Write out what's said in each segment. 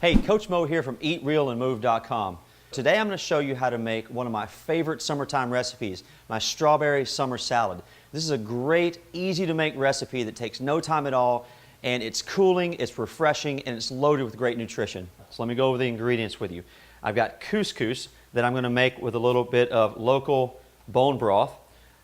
Hey, Coach Mo here from EatRealAndMove.com. Today I'm going to show you how to make one of my favorite summertime recipes, my strawberry summer salad. This is a great, easy to make recipe that takes no time at all, and it's cooling, it's refreshing, and it's loaded with great nutrition. So let me go over the ingredients with you. I've got couscous that I'm going to make with a little bit of local bone broth.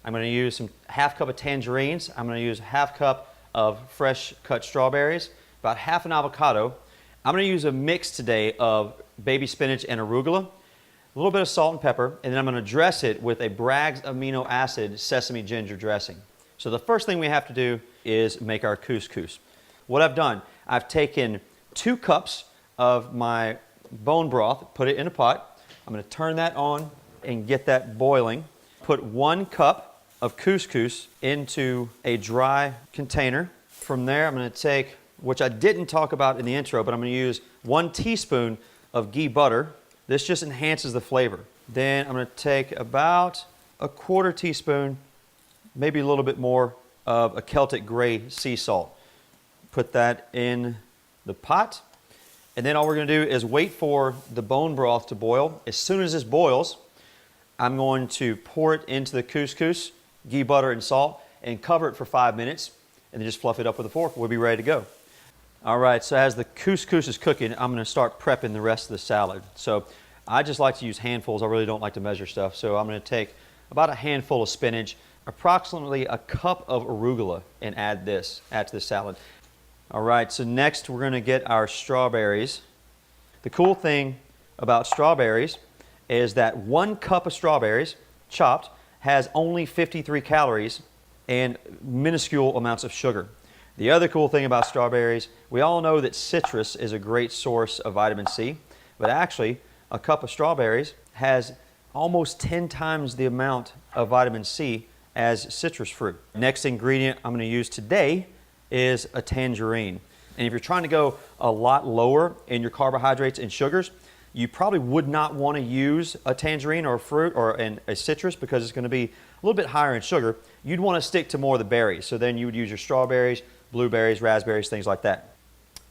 I'm going to use some half cup of tangerines. I'm going to use a half cup of fresh cut strawberries, about half an avocado. I'm going to use a mix today of baby spinach and arugula, a little bit of salt and pepper, and then I'm going to dress it with a Bragg's amino acid sesame ginger dressing. So the first thing we have to do is make our couscous. What I've done, I've taken 2 cups of my bone broth, put it in a pot. I'm going to turn that on and get that boiling. Put 1 cup of couscous into a dry container. From there, I'm going to take, which I didn't talk about in the intro, but I'm going to use 1 teaspoon of ghee butter. This just enhances the flavor. Then I'm going to take about a 1/4 teaspoon, maybe a little bit more, of a Celtic gray sea salt. Put that in the pot. And then all we're going to do is wait for the bone broth to boil. As soon as this boils, I'm going to pour it into the couscous, ghee butter and salt, and cover it for 5 minutes, and then just fluff it up with a fork. We'll be ready to go. All right, so as the couscous is cooking, I'm going to start prepping the rest of the salad. So I just like to use handfuls. I really don't like to measure stuff. So I'm going to take about a handful of spinach, approximately a cup of arugula, and add to the salad. All right, so next we're going to get our strawberries. The cool thing about strawberries is that 1 cup of strawberries, chopped, has only 53 calories and minuscule amounts of sugar. The other cool thing about strawberries, we all know that citrus is a great source of vitamin C, but actually a cup of strawberries has almost 10 times the amount of vitamin C as citrus fruit. Next ingredient I'm going to use today is a tangerine. And if you're trying to go a lot lower in your carbohydrates and sugars, you probably would not want to use a tangerine or a fruit or a citrus because it's going to be a little bit higher in sugar. You'd want to stick to more of the berries. So then you would use your strawberries, blueberries, raspberries, things like that.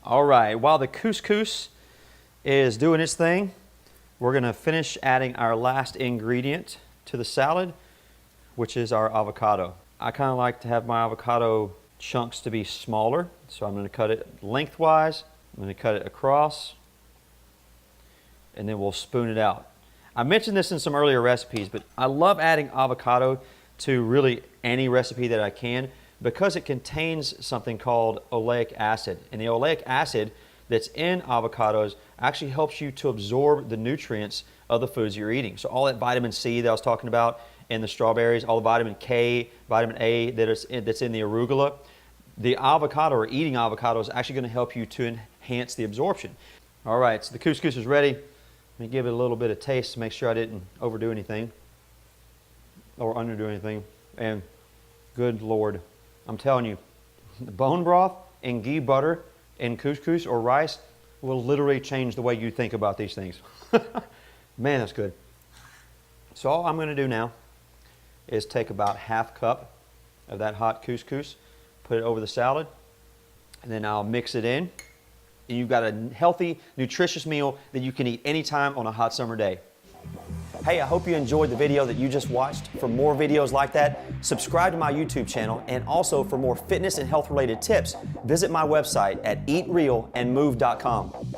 All right, while the couscous is doing its thing, we're going to finish adding our last ingredient to the salad, which is our avocado. I kind of like to have my avocado chunks to be smaller, so I'm going to cut it lengthwise. I'm going to cut it across, and then we'll spoon it out. I mentioned this in some earlier recipes, but I love adding avocado to really any recipe that I can because it contains something called oleic acid. And the oleic acid that's in avocados actually helps you to absorb the nutrients of the foods you're eating. So all that vitamin C that I was talking about in the strawberries, all the vitamin K, vitamin A that's in the arugula, the avocado or eating avocado is actually going to help you to enhance the absorption. All right, so the couscous is ready. Let me give it a little bit of taste to make sure I didn't overdo anything or underdo anything. And good Lord, I'm telling you, the bone broth and ghee butter and couscous or rice will literally change the way you think about these things. Man, that's good. So all I'm going to do now is take about half cup of that hot couscous, put it over the salad, and then I'll mix it in. And you've got a healthy, nutritious meal that you can eat anytime on a hot summer day. Hey, I hope you enjoyed the video that you just watched. For more videos like that, subscribe to my YouTube channel, and also for more fitness and health related tips, visit my website at EatRealAndMove.com.